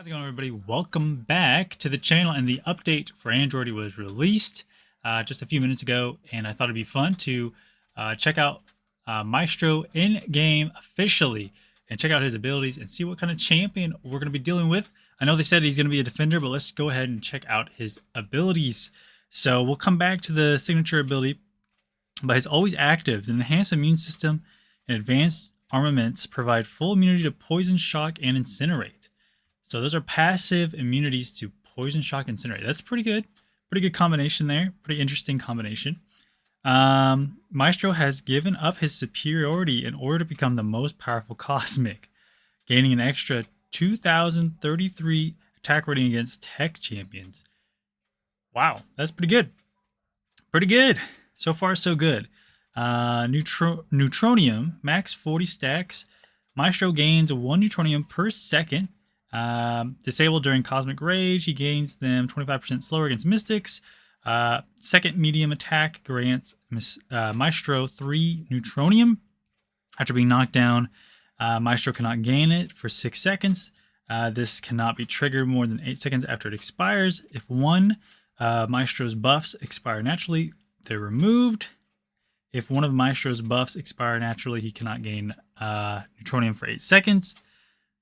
How's it going, everybody? Welcome back to the channel. And the update for Android was released just a few minutes ago, and I thought it'd be fun to check out Maestro in game officially and check out his abilities and see what kind of champion we're going to be dealing with. I know they said he's going to be a defender, but let's go ahead and check out his abilities. So we'll come back to the signature ability, but his always actives: an enhanced immune system and advanced armaments provide full immunity to poison, shock, and incinerate. So those are passive immunities to poison, shock, incinerate. That's pretty good. Pretty good combination there. Pretty interesting combination. Maestro has given up his superiority in order to become the most powerful cosmic, gaining an extra 2,033 attack rating against tech champions. Wow, that's pretty good. Pretty good. So far, so good. Neutronium, max 40 stacks. Maestro gains 1 neutronium per second. Disabled during Cosmic Rage, he gains them 25% slower against Mystics. Second medium attack grants Maestro 3 Neutronium. After being knocked down, Maestro cannot gain it for 6 seconds. This cannot be triggered more than 8 seconds after it expires. If one Maestro's buffs expire naturally, they're removed. If one of Maestro's buffs expire naturally, he cannot gain Neutronium for 8 seconds.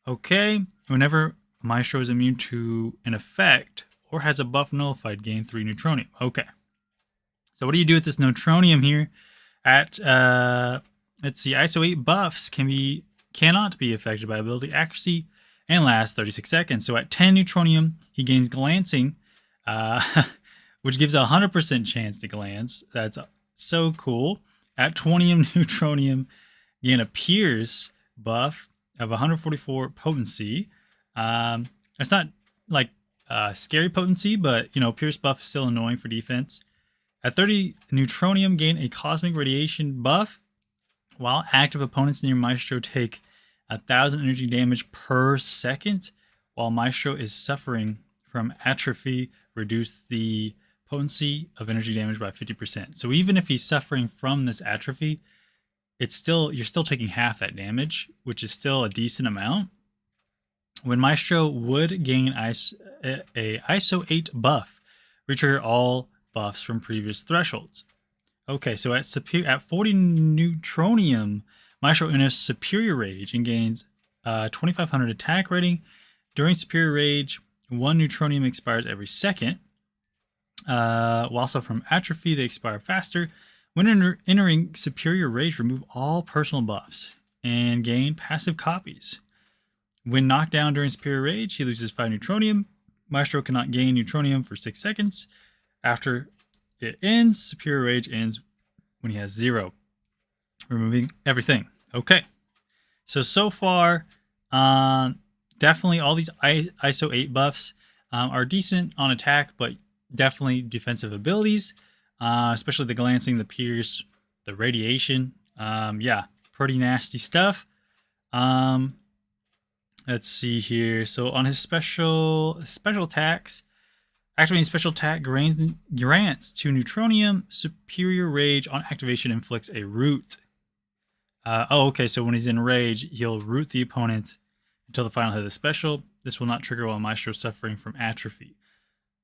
Okay, whenever Maestro is immune to an effect or has a buff nullified, gain 3 Neutronium. Okay, so what do you do with this Neutronium here? At let's see, ISO 8 buffs cannot be affected by ability accuracy and last 36 seconds. So at 10 Neutronium, he gains glancing, which gives a 100% chance to glance. That's so cool. At 20 Neutronium, gain a Pierce buff of 144 potency. It's not like scary potency, but you know, Pierce buff is still annoying for defense. At 30 Neutronium, gain a cosmic radiation buff, while active opponents near Maestro take 1,000 energy damage per second. While Maestro is suffering from atrophy, reduce the potency of energy damage by 50%. So even if he's suffering from this atrophy, you're still taking half that damage, which is still a decent amount. When Maestro would gain a ISO 8 buff, retrigger all buffs from previous thresholds. Okay, so at 40 Neutronium, Maestro enters Superior Rage and gains 2,500 attack rating. During Superior Rage, 1 Neutronium expires every second. While suffering from atrophy, they expire faster. When entering Superior Rage, remove all personal buffs and gain passive copies. When knocked down during Superior Rage, he loses 5 Neutronium. Maestro cannot gain Neutronium for 6 seconds. After it ends, Superior Rage ends when he has 0, removing everything. Okay, so far, definitely all these ISO 8 buffs are decent on attack, but definitely defensive abilities. Especially the glancing, the pierce, the radiation. Yeah, pretty nasty stuff. Let's see here. So on his special attacks, activating special attack grants 2 Neutronium. Superior Rage on activation inflicts a root. Okay, so when he's in rage, he'll root the opponent until the final hit of the special. This will not trigger while Maestro is suffering from atrophy.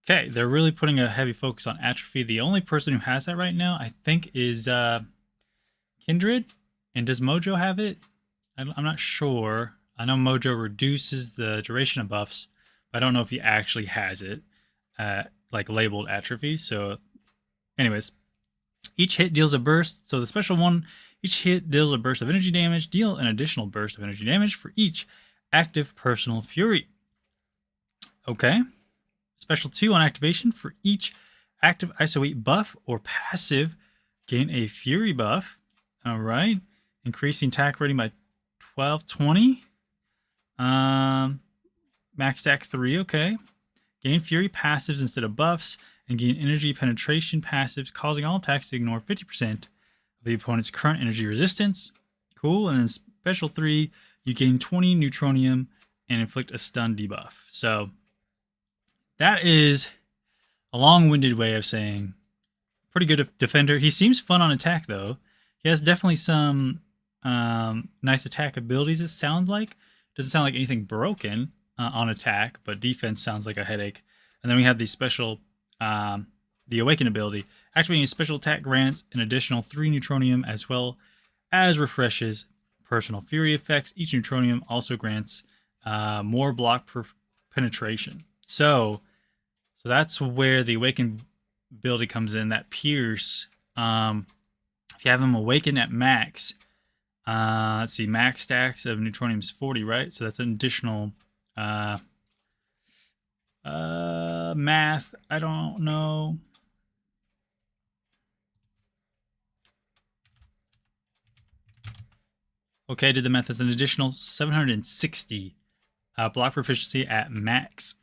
Okay, they're really putting a heavy focus on atrophy. The only person who has that right now, I think, is Kindred. And does Mojo have it? I'm not sure. I know Mojo reduces the duration of buffs, but I don't know if he actually has it, like labeled atrophy. So anyways, each hit deals a burst. So the special one, each hit deals a burst of energy damage. Deal an additional burst of energy damage for each active personal fury. Okay. Special 2 on activation, for each active ISO 8 buff or passive, gain a Fury buff. All right. Increasing attack rating by 1220. Max stack 3. Okay. Gain Fury passives instead of buffs, and gain energy penetration passives, causing all attacks to ignore 50% of the opponent's current energy resistance. Cool. And then special 3, you gain 20 Neutronium and inflict a stun debuff. So that is a long-winded way of saying pretty good defender. He seems fun on attack, though. He has definitely some nice attack abilities, it sounds like. Doesn't sound like anything broken. on attack, but defense sounds like a headache. And then we have the special, the Awaken ability. Activating a special attack grants an additional 3 Neutronium as well as refreshes personal fury effects. Each Neutronium also grants more block penetration. So that's where the Awaken ability comes in. That Pierce, if you have him Awaken at max, let's see, max stacks of Neutronium is 40, right? So that's an additional math. I don't know. Okay, did the math. That's an additional 760 block proficiency at max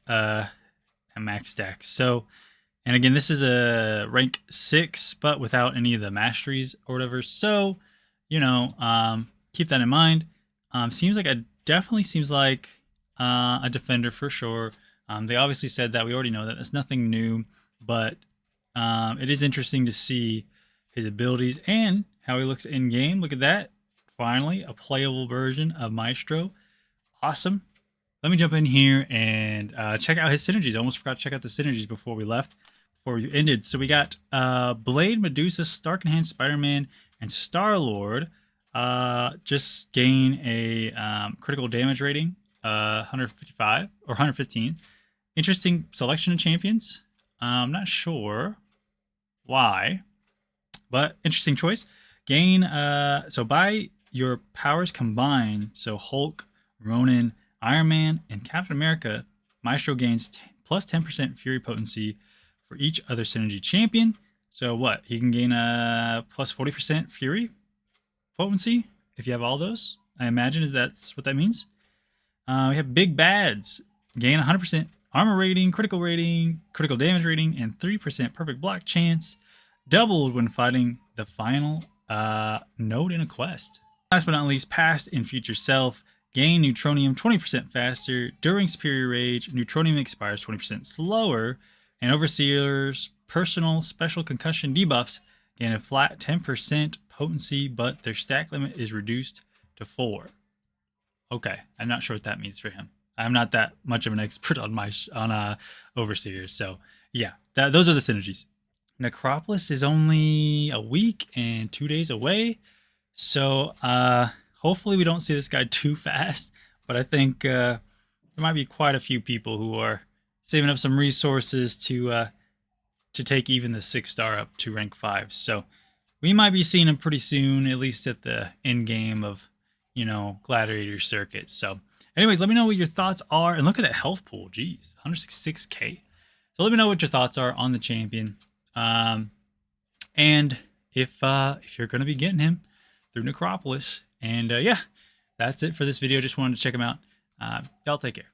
stacks. So, and again, this is a rank 6, but without any of the masteries or whatever. So, you know, keep that in mind. Definitely seems like a defender for sure. They obviously said that. We already know that. It's nothing new, but it is interesting to see his abilities and how he looks in game. Look at that. Finally, a playable version of Maestro. Awesome. Let me jump in here and check out his synergies. I almost forgot to check out the synergies before we ended. So we got Blade, Medusa, Stark Enhanced Spider-Man, and Star-Lord. Just gain a critical damage rating, 155 or 115. Interesting selection of champions. I'm not sure why, but interesting choice. Gain, so by your powers combined, so Hulk, Ronin, Iron Man, and Captain America, Maestro gains plus 10% Fury potency for each other synergy champion. So what? He can gain a plus 40% Fury potency if you have all those. I imagine that's what that means. We have Big Bads. Gain 100% armor rating, critical damage rating, and 3% perfect block chance. Doubled when fighting the final node in a quest. Last but not least, Past and Future Self. Gain Neutronium 20% faster. During Superior Rage, Neutronium expires 20% slower. And Overseer's personal special concussion debuffs gain a flat 10% potency, but their stack limit is reduced to 4. Okay, I'm not sure what that means for him. I'm not that much of an expert on Overseers. So yeah, those are the synergies. Necropolis is only a week and 2 days away. So hopefully we don't see this guy too fast. But I think there might be quite a few people who are saving up some resources to take even the 6-star up to rank 5. So we might be seeing him pretty soon, at least at the end game of, you know, Gladiator Circuit. So anyways, let me know what your thoughts are. And look at that health pool. Jeez, 166k. So let me know what your thoughts are on the champion. And if you're going to be getting him through Necropolis. And yeah, that's it for this video. Just wanted to check him out. Y'all take care.